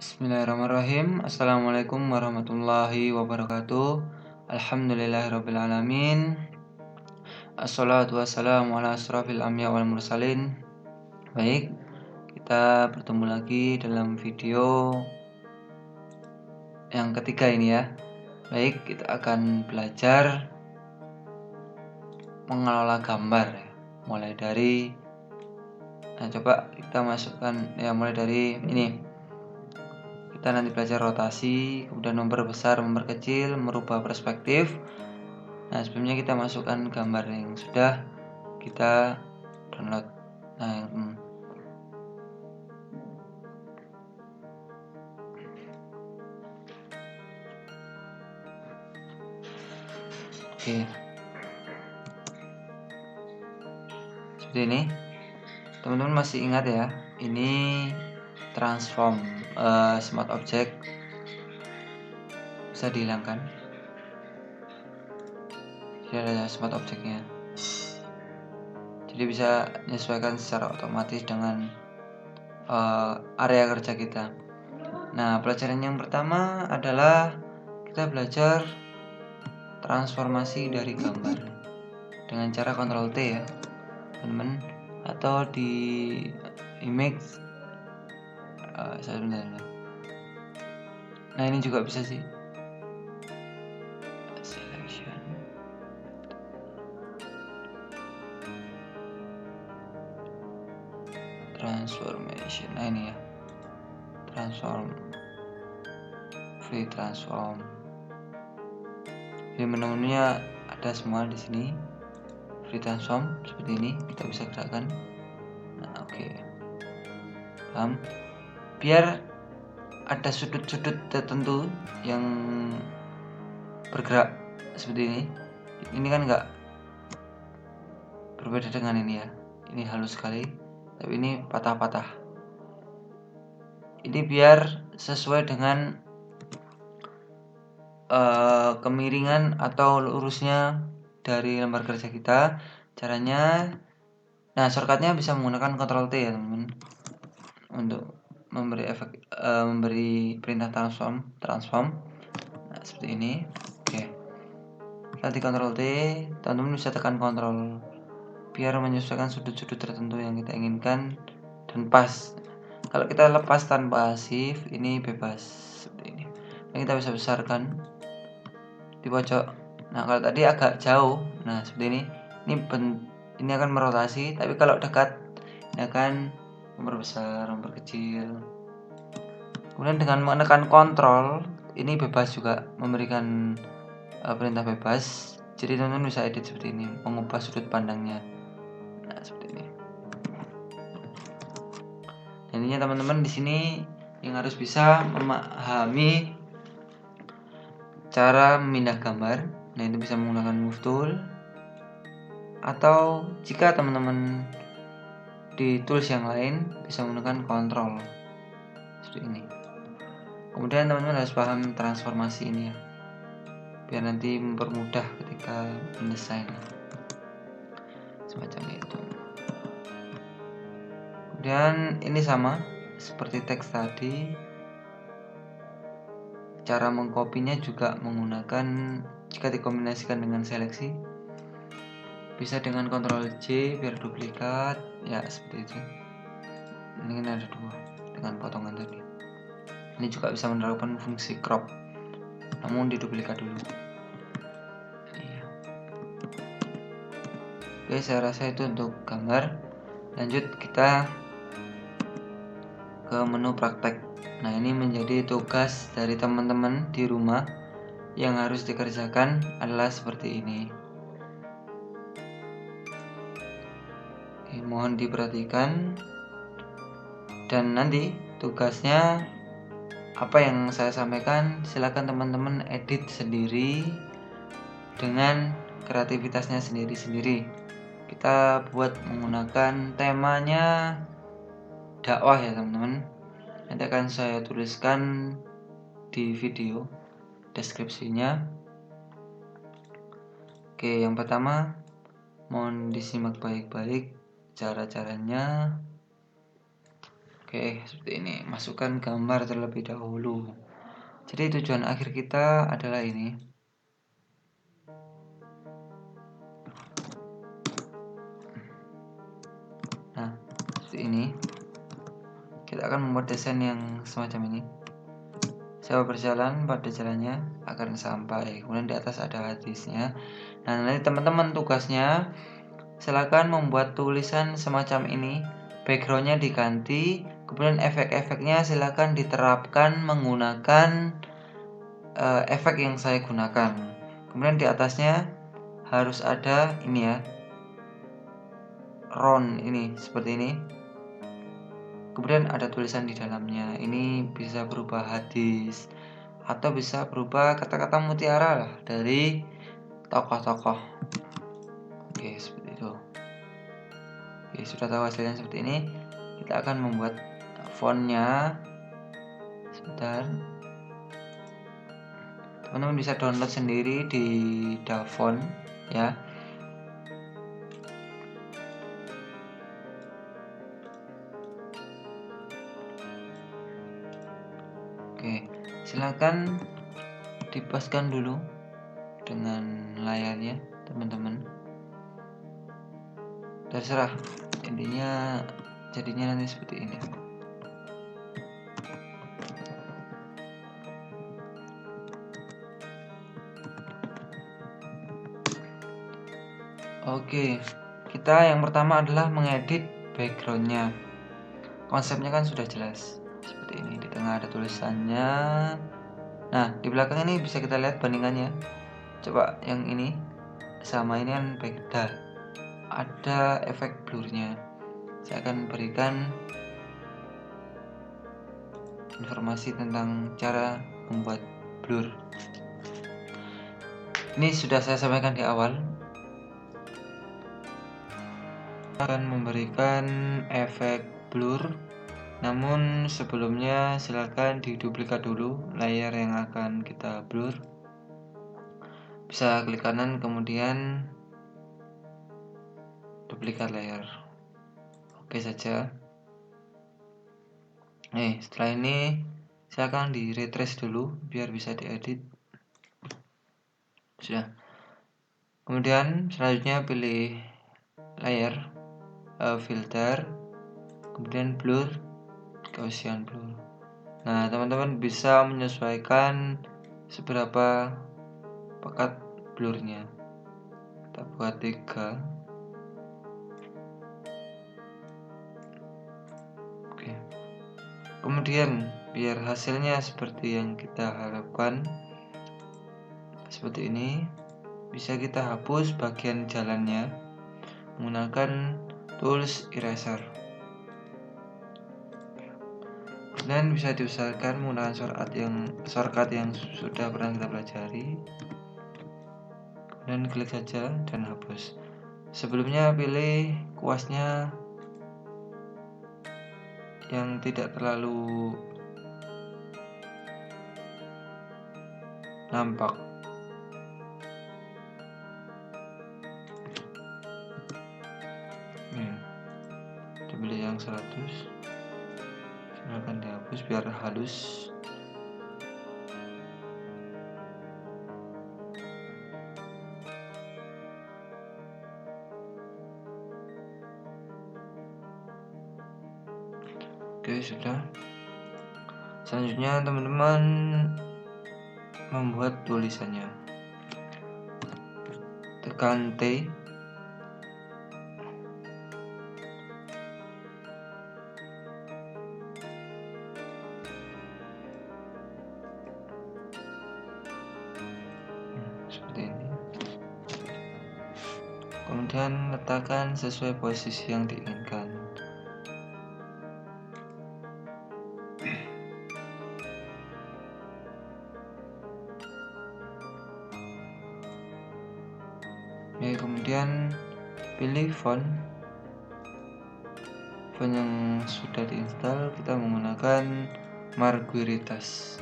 Bismillahirrahmanirrahim. Assalamualaikum warahmatullahi wabarakatuh. Alhamdulillahirrabbilalamin. Assalatu wassalamu ala asrafil anbiya wal mursalin. Baik, kita bertemu lagi dalam video yang ketiga ini ya. Baik, kita akan belajar mengelola gambar ya. Mulai dari coba kita masukkan ya, mulai dari ini. Kita nanti belajar rotasi, kemudian memperbesar, memperkecil, merubah perspektif. Nah, sebelumnya kita masukkan gambar yang sudah kita download. Nah, oke. Seperti ini. Teman-teman masih ingat ya? Ini transform smart object bisa dihilangkan. Jadi ada smart objectnya. Jadi bisa menyesuaikan secara otomatis dengan area kerja kita. Nah, pelajaran yang pertama adalah kita belajar transformasi dari gambar dengan cara Ctrl T ya, teman-teman, atau di image. Nah, ini juga bisa sih. Selection. Transformation. Nah, ini ya. Free transform. Jadi menunya ada semua di sini. Free transform seperti ini, kita bisa gerakkan. Nah, oke. Paham? Biar ada sudut-sudut tertentu yang bergerak seperti ini. Ini kan enggak berbeda dengan ini ya. Ini halus sekali, tapi ini patah-patah. Ini biar sesuai dengan kemiringan atau lurusnya dari lembar kerja kita. Caranya, nah shortcutnya bisa menggunakan Ctrl T ya teman-teman, untuk memberi efek memberi perintah transform. Nah, seperti ini. Oke. Nanti Ctrl T, teman-teman bisa tekan Ctrl biar menyesuaikan sudut-sudut tertentu yang kita inginkan dan pas. Kalau kita lepas tanpa shift, ini bebas seperti ini. Nah, kita bisa besarkan di pojok. Nah, kalau tadi agak jauh, nah seperti ini akan merotasi, tapi kalau dekat ini akan memperbesar, memperkecil. Kemudian dengan menekan Ctrl, ini bebas juga, memberikan perintah bebas. Jadi teman-teman bisa edit seperti ini, mengubah sudut pandangnya. Nah, seperti ini. Intinya teman-teman di sini yang harus bisa memahami cara memindah gambar. Nah, itu bisa menggunakan move tool, atau jika teman-teman di tools yang lain bisa menggunakan control seperti ini. Kemudian teman-teman harus paham transformasi ini ya, biar nanti mempermudah ketika mendesain semacam itu. Kemudian ini sama seperti teks tadi, cara mengkopinya juga menggunakan, jika dikombinasikan dengan seleksi, bisa dengan Ctrl J biar duplikat ya, seperti itu. Ini kan ada dua dengan potongan tadi. Ini juga bisa menerapkan fungsi crop, namun diduplikat dulu. Iya. Oke, saya rasa itu untuk gambar. Lanjut kita ke menu praktek. Nah, ini menjadi tugas dari teman-teman di rumah. Yang harus dikerjakan adalah seperti ini. Oke, mohon diperhatikan. Dan nanti tugasnya apa yang saya sampaikan, silakan teman-teman edit sendiri dengan kreativitasnya sendiri-sendiri. Kita buat menggunakan temanya dakwah ya teman-teman. Nanti akan saya tuliskan di video deskripsinya. Oke, yang pertama mohon disimak baik-baik cara-caranya. Oke, seperti ini. Masukkan gambar terlebih dahulu. Jadi tujuan akhir kita adalah ini. Nah, seperti ini. Kita akan membuat desain yang semacam ini. Saya berjalan pada jalannya akan sampai. Kemudian di atas ada hadisnya. Nah, nanti teman-teman tugasnya silakan membuat tulisan semacam ini. Backgroundnya diganti. Kemudian efek-efeknya silakan diterapkan menggunakan efek yang saya gunakan. Kemudian di atasnya harus ada ini ya, round ini seperti ini. Kemudian ada tulisan di dalamnya. Ini bisa berubah hadis atau bisa berubah kata-kata mutiara lah dari tokoh-tokoh. Oke, seperti itu. Oke, sudah tahu hasilnya seperti ini. Kita akan membuat fontnya. Sebentar. Teman-teman bisa download sendiri di DaFont ya. Oke, silakan dipaskan dulu dengan layarnya teman-teman. Terserah, intinya jadinya nanti seperti ini. Oke, kita yang pertama adalah mengedit backgroundnya. Konsepnya kan sudah jelas seperti ini. Di tengah ada tulisannya. Nah, di belakang ini bisa kita lihat bandingannya. Coba yang ini sama ini kan beda. Ada efek blurnya. Saya akan berikan informasi tentang cara membuat blur. Ini sudah saya sampaikan di awal. Akan memberikan efek blur. Namun sebelumnya silakan diduplikat dulu layar yang akan kita blur. Bisa klik kanan kemudian duplikat layar. Oke saja. Setelah ini saya akan di retrace dulu biar bisa diedit. Sudah. Kemudian selanjutnya pilih layar, filter, kemudian blur, Gaussian blur. Nah, teman-teman bisa menyesuaikan seberapa pekat blurnya. Kita buat 3. Oke. Kemudian biar hasilnya seperti yang kita harapkan seperti ini, bisa kita hapus bagian jalannya menggunakan tools eraser. Dan bisa diusahakan menggunakan shortcut yang sudah pernah kita pelajari. Dan klik saja dan hapus. Sebelumnya pilih kuasnya yang tidak terlalu nampak. Kita pilih yang 100. Silahkan dihapus biar halus. Oke, sudah. Selanjutnya teman-teman membuat tulisannya. Tekan T. Seperti ini. Kemudian letakkan sesuai posisi yang diinginkan. Kemudian pilih font yang sudah diinstal. Kita menggunakan Margueritas.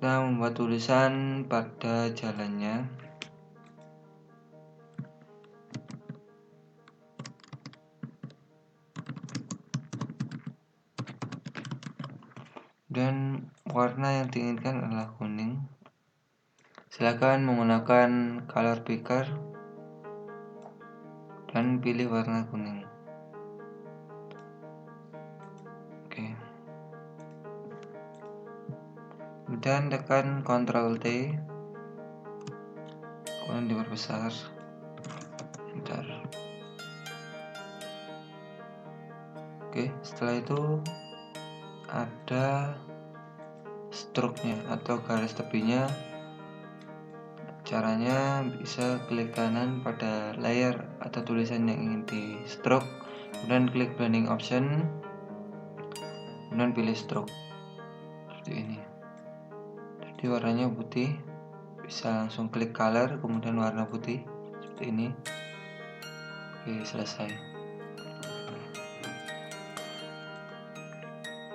Kita membuat tulisan pada jalannya. dan warna yang diinginkan adalah kuning. Silakan menggunakan color picker dan pilih warna kuning. Oke. Kemudian tekan Ctrl T, kemudian diperbesar. Bentar. Oke, setelah itu ada stroke-nya atau garis tepinya. Caranya bisa klik kanan pada layer atau tulisan yang ingin di stroke, kemudian klik blending option, kemudian pilih stroke seperti ini. Jadi warnanya putih, bisa langsung klik color kemudian warna putih seperti ini. Oke, selesai.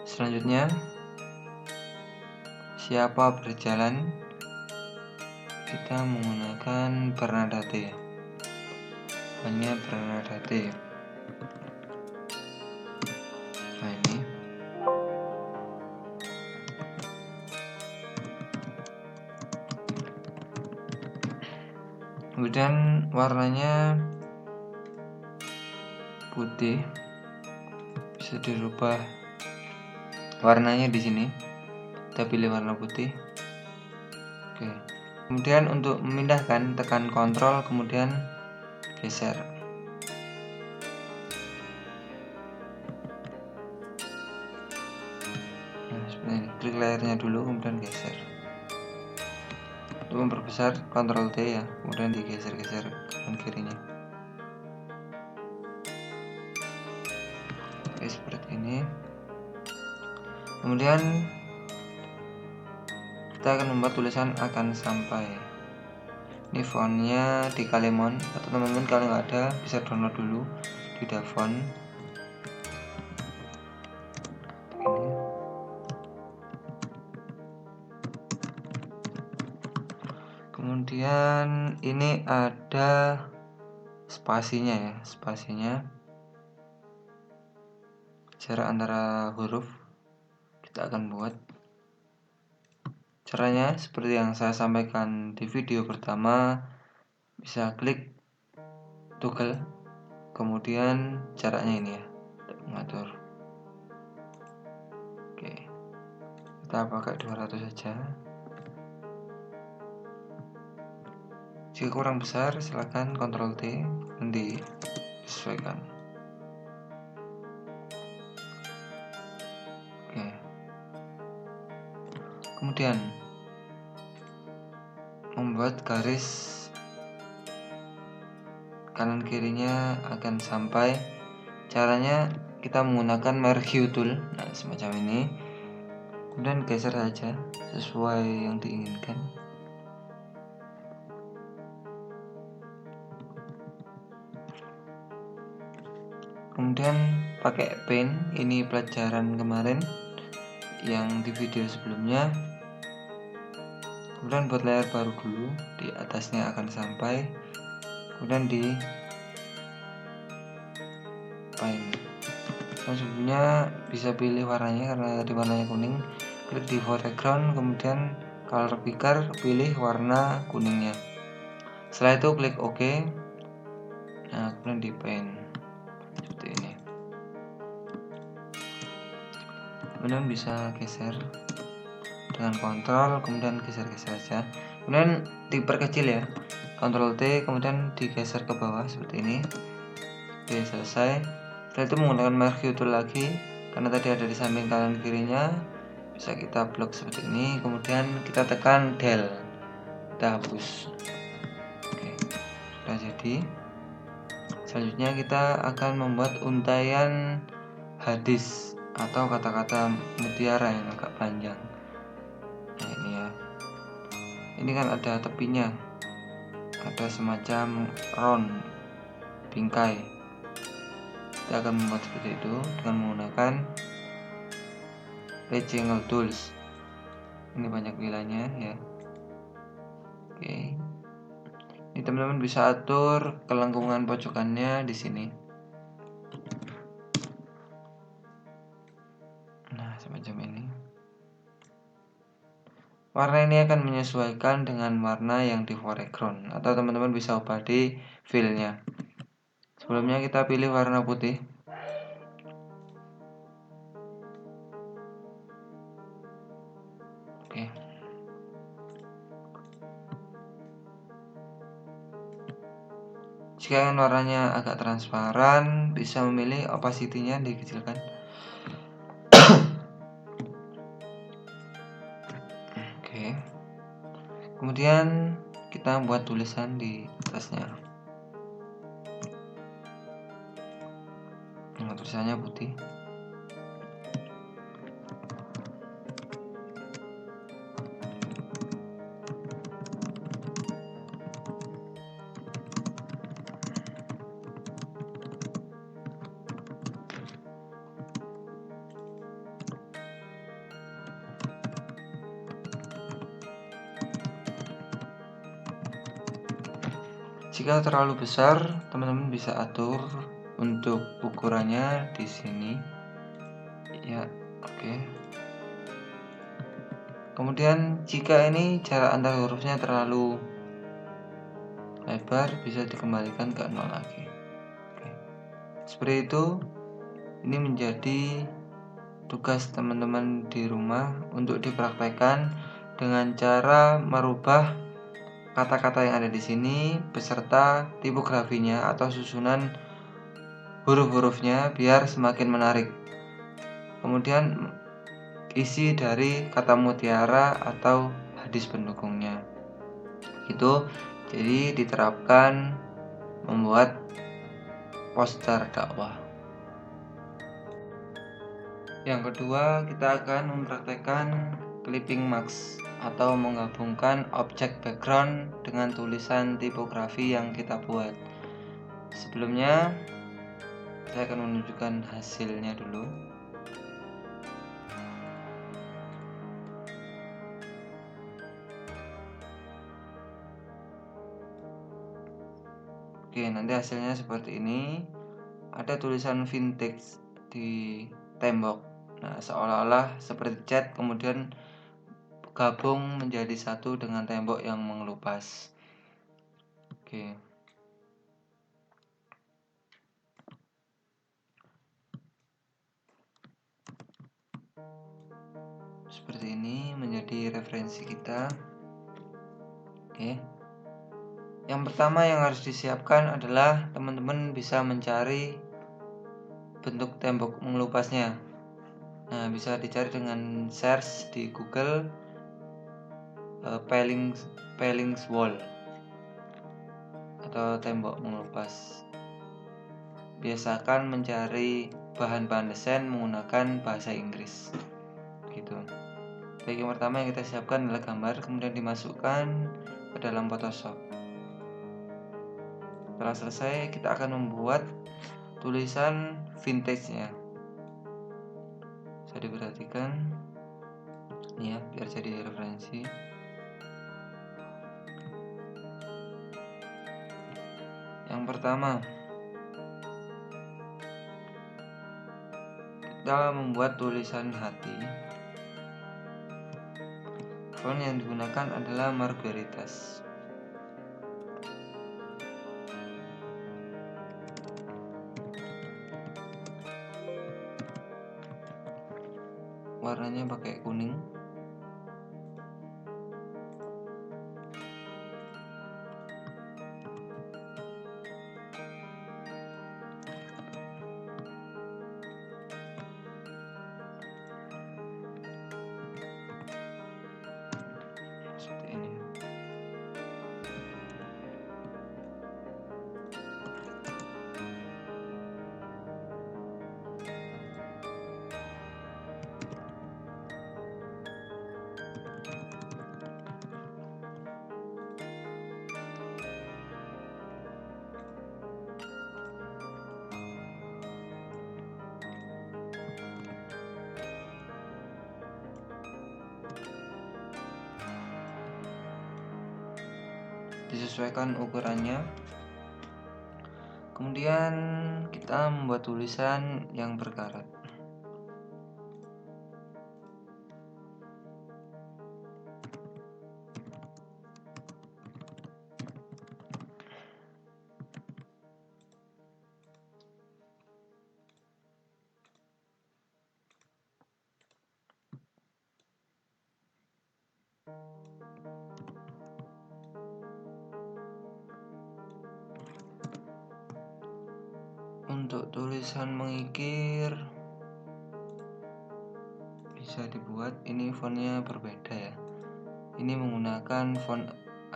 Selanjutnya, siapa berjalan, kita menggunakan Bernadette. Hanya Bernadette. Nah, ini. Kemudian warnanya putih, bisa dirubah warnanya di sini. Kita pilih warna putih. Oke. Kemudian untuk memindahkan, tekan Ctrl kemudian geser. Nah, seperti ini. Klik layarnya dulu kemudian geser. Untuk memperbesar Ctrl T ya, kemudian digeser-geser kanan kirinya. Oke, seperti ini. Kemudian kita akan membuat tulisan akan sampai. Ini fontnya di Kalemon, atau teman-teman kalau nggak ada bisa download dulu di Davon. Ini. Kemudian ini ada spasinya ya, spasinya jarak antara huruf kita akan buat. Caranya seperti yang saya sampaikan di video pertama, bisa klik toggle, kemudian jaraknya ini ya, untuk mengatur. Oke, kita pakai 200 saja. Jika kurang besar, silakan Ctrl T dan disesuaikan. Oke. Kemudian membuat garis kanan kirinya akan sampai. Caranya kita menggunakan Merge Tool, nah semacam ini. Kemudian geser saja sesuai yang diinginkan. Kemudian pakai pen, ini pelajaran kemarin yang di video sebelumnya. Kemudian buat layar baru dulu, di atasnya akan sampai, kemudian di pen. Sebelumnya bisa pilih warnanya, karena tadi warnanya kuning, klik di foreground, kemudian color picker, pilih warna kuningnya. Setelah itu klik OK. Nah, kemudian di pen seperti ini. Kemudian bisa geser dengan kontrol, kemudian geser-geser saja. Kemudian diperkecil ya, Ctrl T, kemudian digeser ke bawah seperti ini. Oke, selesai. Setelah itu menggunakan Merge Tool lagi, karena tadi ada di samping kanan kirinya, bisa kita blok seperti ini. Kemudian kita tekan Del, kita hapus. Oke, sudah jadi. Selanjutnya kita akan membuat untaian hadis atau kata-kata mutiara yang agak panjang. Nah, ini ya. Ini kan ada tepinya, ada semacam round, bingkai. Kita akan membuat seperti itu dengan menggunakan Rectangle Tools. Ini banyak pilihannya ya. Oke. Ini teman-teman bisa atur kelengkungan pojokannya di sini. Nah, semacam ini. Warna ini akan menyesuaikan dengan warna yang di foreground, atau teman-teman bisa ubah di fill-nya. Sebelumnya kita pilih warna putih. Oke. Jika ingin warnanya agak transparan, bisa memilih opacity-nya dikecilkan. Oke. Kemudian kita buat tulisan di atasnya. Nah, tulisannya putih. Jika terlalu besar, teman-teman bisa atur untuk ukurannya di sini. Ya, oke. Kemudian jika ini jarak antar hurufnya terlalu lebar, bisa dikembalikan ke 0 lagi. Oke. Seperti itu. Ini menjadi tugas teman-teman di rumah untuk dipraktekkan dengan cara merubah kata-kata yang ada di sini beserta tipografinya atau susunan huruf-hurufnya biar semakin menarik. Kemudian isi dari kata mutiara atau hadis pendukungnya. Itu jadi diterapkan membuat poster dakwah. Yang kedua, kita akan mempraktekkan clipping marks atau menggabungkan objek background dengan tulisan tipografi yang kita buat. Sebelumnya, saya akan menunjukkan hasilnya dulu. Oke, nanti hasilnya seperti ini. Ada tulisan vintage di tembok. Nah, seolah-olah seperti cat kemudian gabung menjadi satu dengan tembok yang mengelupas. Oke. Seperti ini menjadi referensi kita. Oke. Yang pertama yang harus disiapkan adalah teman-teman bisa mencari bentuk tembok mengelupasnya. Nah, bisa dicari dengan search di Google palings wall atau tembok mengelupas. Biasakan mencari bahan-bahan desain menggunakan bahasa Inggris. Gitu. Baik, yang pertama yang kita siapkan adalah gambar, kemudian dimasukkan ke dalam Photoshop. Setelah selesai, kita akan membuat tulisan vintage-nya. Bisa diperhatikan ini ya, biar jadi referensi. Yang pertama, kita membuat tulisan hati. Font yang digunakan adalah Margaritas. Warnanya pakai kuning. Seperti ini. Disesuaikan ukurannya. Kemudian kita membuat tulisan yang berkarat. Untuk tulisan mengikir bisa dibuat, ini fontnya berbeda ya. Ini menggunakan font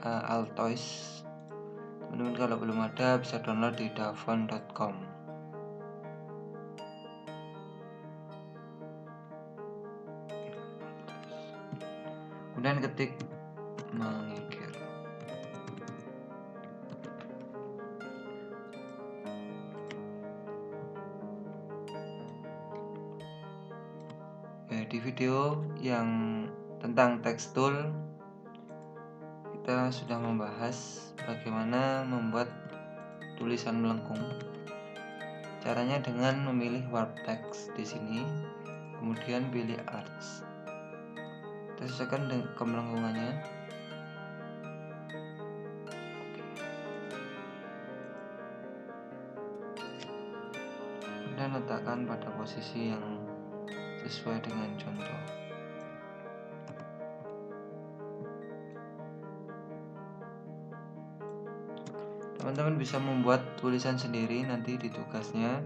Altoids. Teman-teman kalau belum ada bisa download di dafont.com. Kemudian ketik mengikir. Di video yang tentang text tool kita sudah membahas bagaimana membuat tulisan melengkung. Caranya dengan memilih warp text di sini, kemudian pilih arch. Kita sesuaikan dengan kemelengkungannya. Dan letakkan pada posisi yang sesuai dengan contoh. Teman-teman bisa membuat tulisan sendiri nanti di tugasnya,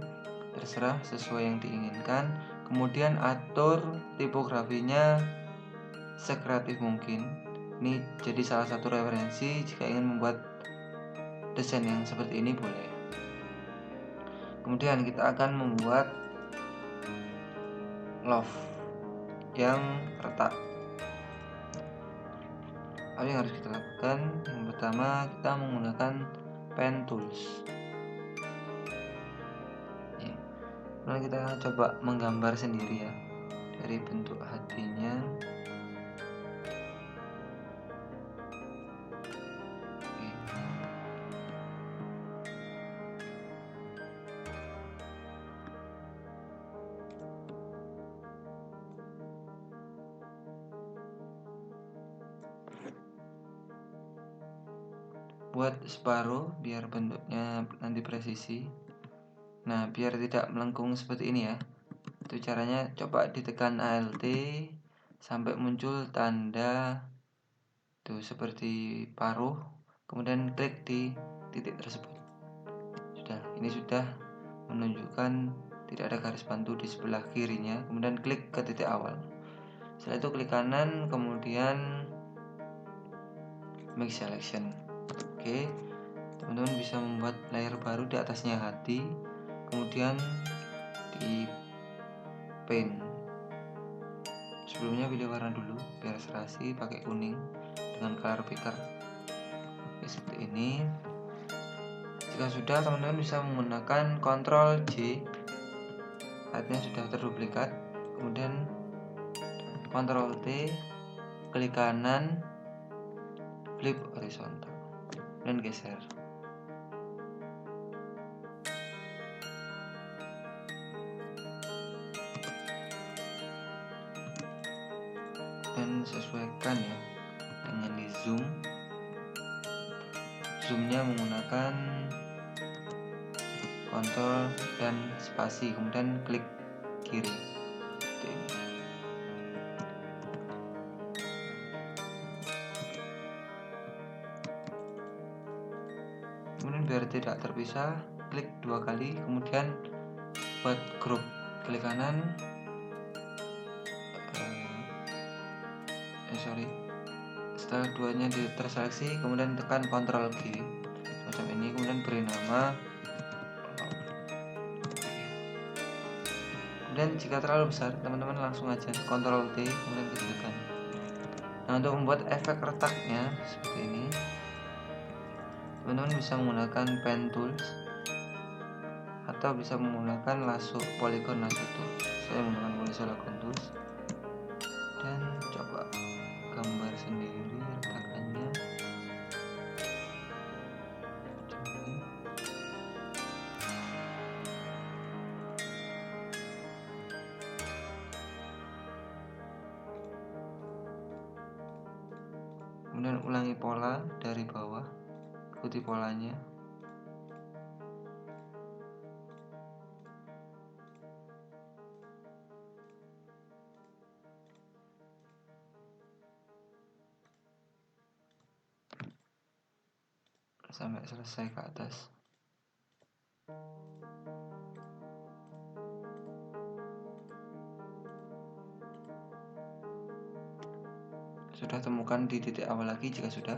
terserah sesuai yang diinginkan. Kemudian atur tipografinya sekreatif mungkin. Ini jadi salah satu referensi jika ingin membuat desain yang seperti ini boleh. Kemudian kita akan membuat love yang retak. Apa yang harus kita lakukan? Yang pertama, kita menggunakan pen tools. Lalu kita coba menggambar sendiri ya, dari bentuk hatinya. Buat separuh biar bentuknya nanti presisi. Nah, biar tidak melengkung seperti ini ya, itu caranya coba ditekan Alt sampai muncul tanda tuh seperti paruh, kemudian klik di titik tersebut. Ini sudah menunjukkan tidak ada garis bantu di sebelah kirinya. Kemudian klik ke titik awal. Setelah itu klik kanan, kemudian make selection. Oke, teman-teman bisa membuat layer baru, di atasnya hati, kemudian di paint. Sebelumnya pilih warna dulu biar serasi, pakai kuning dengan color picker. Oke, seperti ini. Jika sudah, teman-teman bisa menggunakan Ctrl J, artinya sudah terduplikat, kemudian Ctrl T, klik kanan, flip horizontal, dan geser. Dan sesuaikan ya dengan di zoom. Zoomnya menggunakan Ctrl dan spasi, kemudian klik kiri. Seperti ini. Kemudian biar tidak terpisah, klik 2 kali, kemudian buat group, klik kanan, setelah duanya terseleksi, kemudian tekan Ctrl G semacam ini, kemudian beri nama. Kemudian jika terlalu besar, teman-teman langsung aja Ctrl T, kemudian kecilkan. Nah, untuk membuat efek retaknya seperti ini, teman-teman bisa menggunakan pen tools atau bisa menggunakan polygon lasso tools. Saya menggunakan polygon tools dan coba gambar sendiri retakannya. Kemudian ulangi pola dari bawah, ikuti polanya. sampai selesai ke atas. Sudah, temukan di titik awal lagi jika sudah.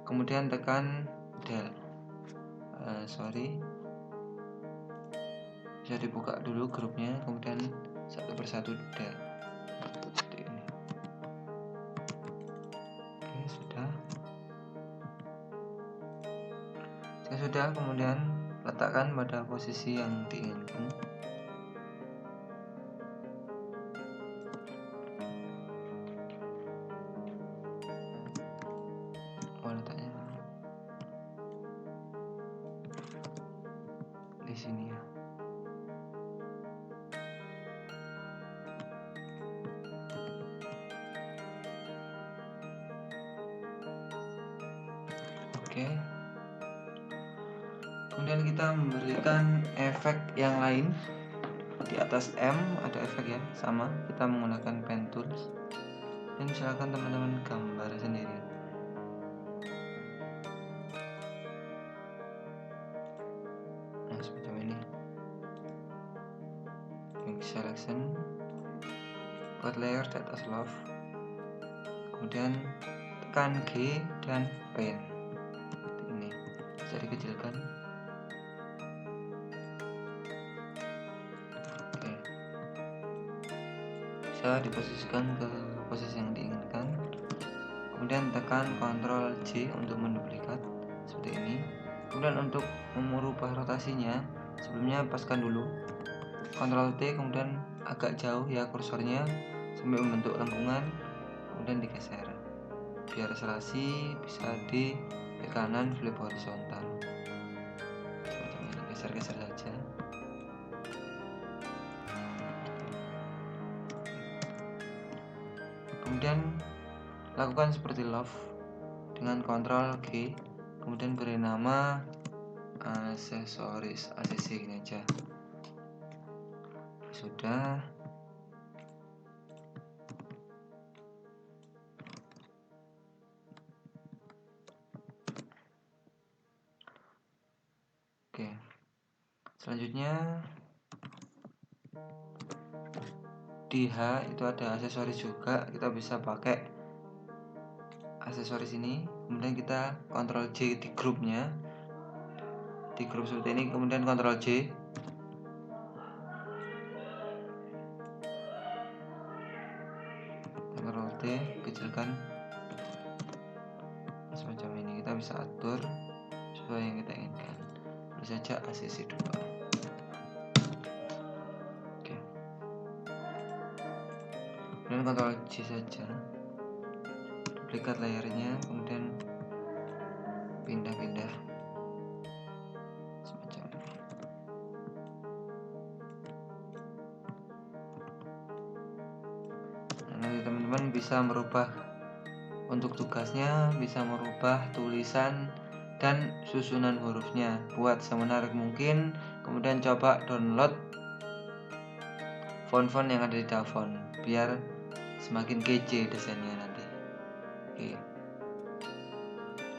Kemudian tekan del. Bisa dibuka dulu grupnya, kemudian satu persatu del. Seperti ini. Oke, sudah. Jika sudah, kemudian letakkan pada posisi yang diinginkan. Letaknya di sini ya. Oke. Kemudian kita memberikan efek yang lain. Di atas M ada efek ya, sama. Kita menggunakan pen tools. Dan silakan teman-teman gambar sendiri. Nah, semacam ini. Quick selection. Buat layer di atas love. Kemudian tekan G dan pen. Ini bisa dikecilkan. Oke. Bisa diposisikan ke posisi yang diinginkan. Kemudian tekan Ctrl J untuk menduplikat seperti ini. Kemudian untuk merubah rotasinya, sebelumnya paskan dulu Ctrl T, kemudian agak jauh ya kursornya sampai membentuk lengkungan, kemudian digeser biar selasi bisa di kanan flip horizontal semacam ini. Geser-geser saja. Kemudian lakukan seperti love dengan Ctrl G, kemudian beri nama aksesoris ACC ini aja. Sudah. Oke. Selanjutnya di H itu ada aksesoris juga, kita bisa pakai aksesoris ini. Kemudian kita Ctrl J di grupnya, di grup seperti ini, kemudian Ctrl J. Ctrl T, kecilkan semacam ini. Kita bisa atur sesuai yang kita inginkan. Bisa saja ACC dulu. Oke. Kemudian Ctrl J saja. Duplikat layarnya, kemudian pindah-pindah semacam ini. Nah, nanti teman-teman bisa merubah untuk tugasnya, bisa merubah tulisan dan susunan hurufnya. Buat semenarik mungkin, kemudian coba download font-font yang ada di Davon biar semakin kece desainnya nanti. Oke.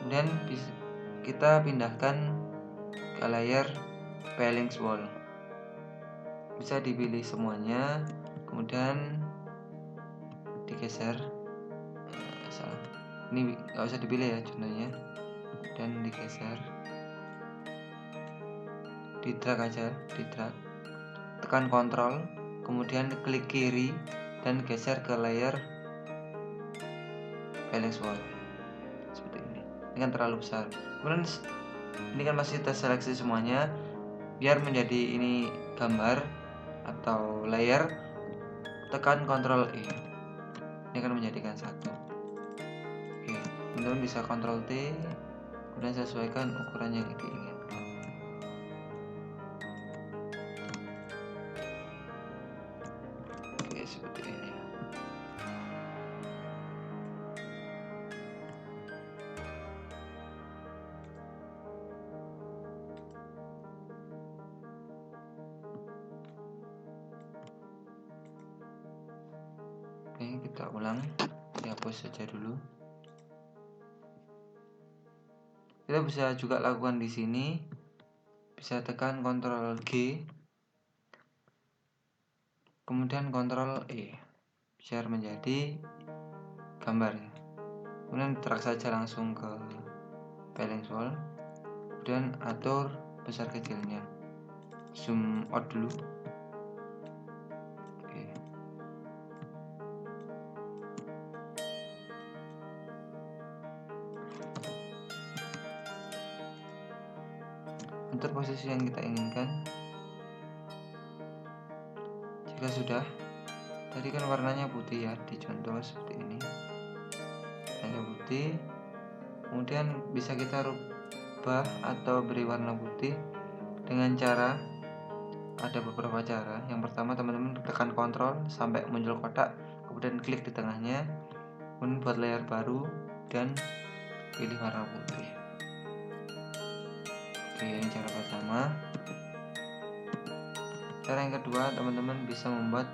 Kemudian kita pindahkan ke layar Pellings Wall. Bisa dipilih semuanya, kemudian digeser. Ini nggak usah dipilih ya contohnya, dan digeser, di drag aja, di drag, tekan Ctrl, kemudian klik kiri dan geser ke layar Pellings Wall seperti ini. Ini kan terlalu besar. Kemudian ini kan masih terseleksi semuanya, biar menjadi ini gambar atau layer, tekan Ctrl E. Ini akan menjadikan satu. Oke, teman-teman bisa Ctrl T, kemudian sesuaikan ukuran yang diinginkan. Oke, seperti ini. Oke, kita ulang, dihapus saja dulu. Kita bisa juga lakukan di sini, bisa tekan Ctrl G, kemudian Ctrl E, share menjadi gambar ya. Kemudian drag saja langsung ke balance wall, kemudian atur besar kecilnya, zoom out dulu. Oke. Atur posisi yang kita inginkan. Jika sudah, tadi kan warnanya putih ya, di contoh seperti ini, warnanya putih. Kemudian bisa kita rubah atau beri warna putih dengan cara, ada beberapa cara. Yang pertama, teman-teman tekan Ctrl sampai muncul kotak, kemudian klik di tengahnya, kemudian buat layer baru dan pilih warna putih. Oke, ini cara pertama. Cara yang kedua, teman-teman bisa membuat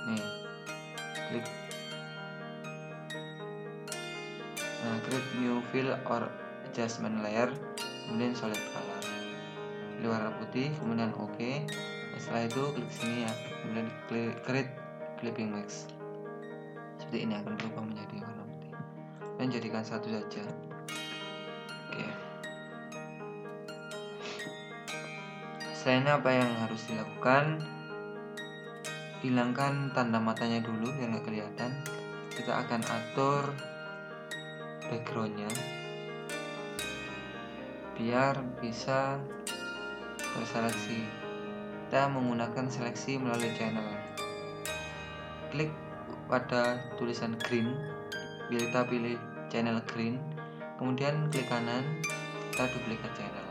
nih, klik create new fill or adjustment layer, kemudian solid color, pilih warna putih, kemudian oke. Setelah itu klik sini ya, kemudian klik create clipping mask. Seperti ini akan berubah menjadi warna putih, dan jadikan satu saja. Oke. Selain apa yang harus dilakukan, hilangkan tanda matanya dulu yang nggak kelihatan. Kita akan atur backgroundnya biar bisa terseleksi. Kita menggunakan seleksi melalui channel. Klik pada tulisan green, kita pilih channel green, kemudian klik kanan, kita duplikat channel.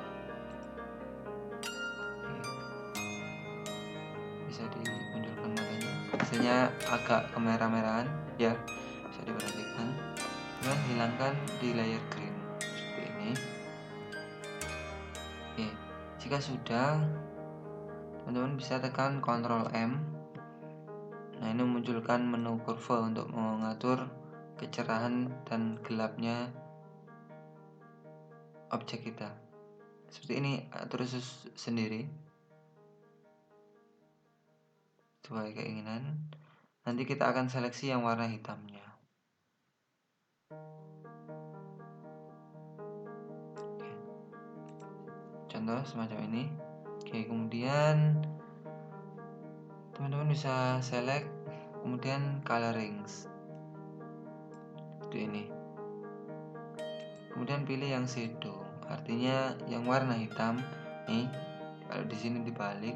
Bisa dimunculkan matanya, hasilnya agak kemerah-merahan ya, bisa diperhatikan. Dan hilangkan di layer green seperti ini. Oke, jika sudah, teman-teman bisa tekan Ctrl M. Nah, ini memunculkan menu kurva untuk mengatur kecerahan dan gelapnya objek kita. Seperti ini, atur sendiri sesuai keinginan. Nanti kita akan seleksi yang warna hitamnya. Oke. Contoh semacam ini. Oke, kemudian teman-teman bisa select, kemudian colorings seperti ini. Kemudian pilih yang shadow, artinya yang warna hitam. Nih, kalau di sini dibalik,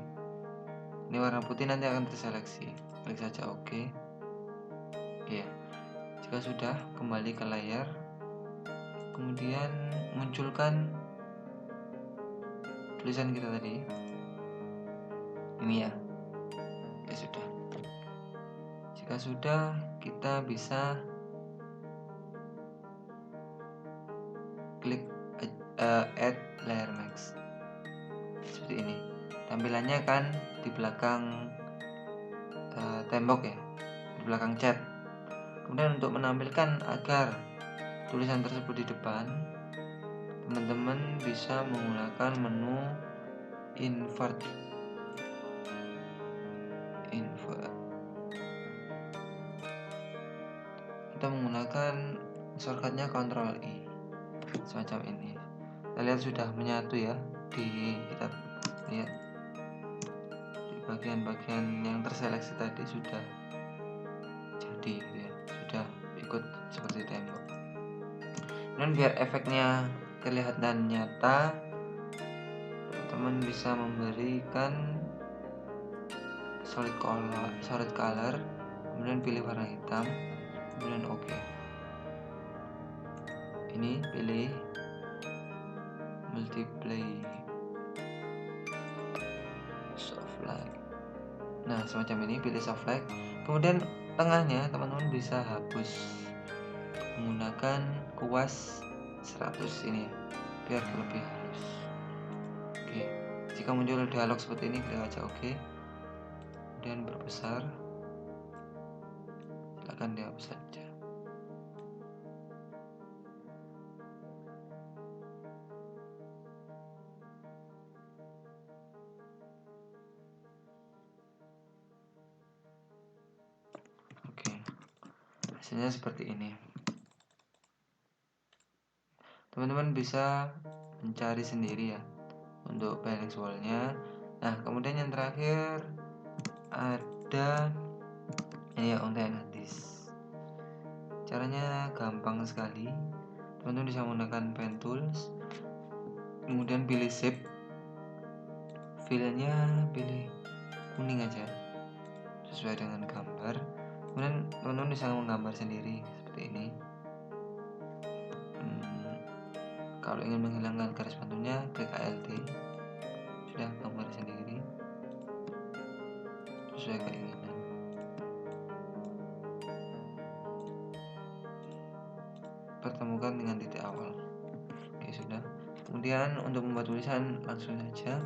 ini warna putih nanti akan terseleksi. Klik saja oke. Ya, jika sudah, kembali ke layar, kemudian munculkan tulisan kita tadi. Ini ya. Ya sudah. Jika sudah, kita bisa klik add layer mask. Seperti ini. Tampilannya kan di belakang tembok ya, di belakang cat. Kemudian untuk menampilkan agar tulisan tersebut di depan, teman-teman bisa menggunakan menu invert. Kita menggunakan shortcutnya Ctrl I semacam ini. Kita lihat sudah menyatu ya, kita lihat di bagian-bagian yang terseleksi tadi sudah jadi gitu ya, sudah ikut seperti tembok. Dan biar efeknya kelihatan nyata, teman bisa memberikan solid color, kemudian pilih warna hitam, kemudian oke. Ini pilih multiply soft light. Nah, semacam ini, pilih soft light. Kemudian tengahnya teman-teman bisa hapus menggunakan kuas 100 ini ya, biar lebih halus. Oke, jika muncul dialog seperti ini, klik aja oke. Kemudian berbesar, silakan dihapus saja. Hasilnya seperti ini. Teman-teman bisa mencari sendiri ya untuk binding wall-nya. Nah, kemudian yang terakhir ada ini ya, untayan hadis. Caranya gampang sekali. Teman-teman bisa menggunakan pen tools, kemudian pilih shape, filenya pilih kuning aja sesuai dengan gambar. Kemudian teman-teman bisa menggambar sendiri seperti ini. Kalau ingin menghilangkan garis bantunya, klik ALT. Sudah gambar sendiri sesuai keinginan. Pertemukan dengan titik awal. Oke, sudah. Kemudian untuk membuat tulisan langsung saja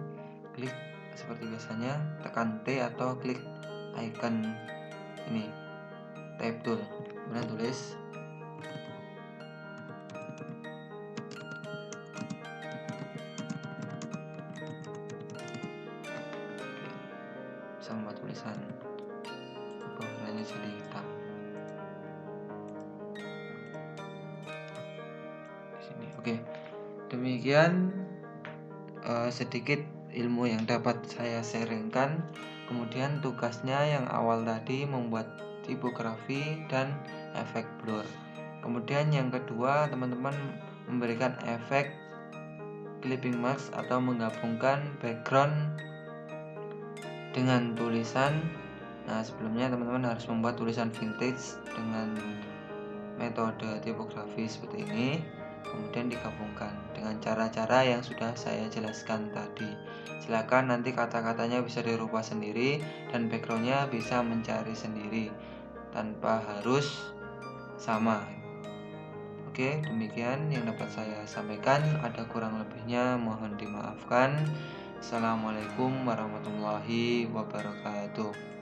klik seperti biasanya, tekan T atau klik icon ini type tool, kemudian tulis. Bisa membuat tulisan warnanya jadi hitam di sini. Oke, demikian sedikit ilmu yang dapat saya sharingkan. Kemudian tugasnya yang awal tadi membuat tipografi dan efek blur. Kemudian yang kedua, teman-teman memberikan efek clipping mask atau menggabungkan background dengan tulisan. Nah, sebelumnya teman-teman harus membuat tulisan vintage dengan metode tipografi seperti ini, kemudian digabungkan dengan cara-cara yang sudah saya jelaskan tadi. Silakan nanti kata-katanya bisa dirubah sendiri dan backgroundnya bisa mencari sendiri tanpa harus sama. Oke, demikian yang dapat saya sampaikan. Ada kurang lebihnya mohon dimaafkan. Assalamualaikum warahmatullahi wabarakatuh.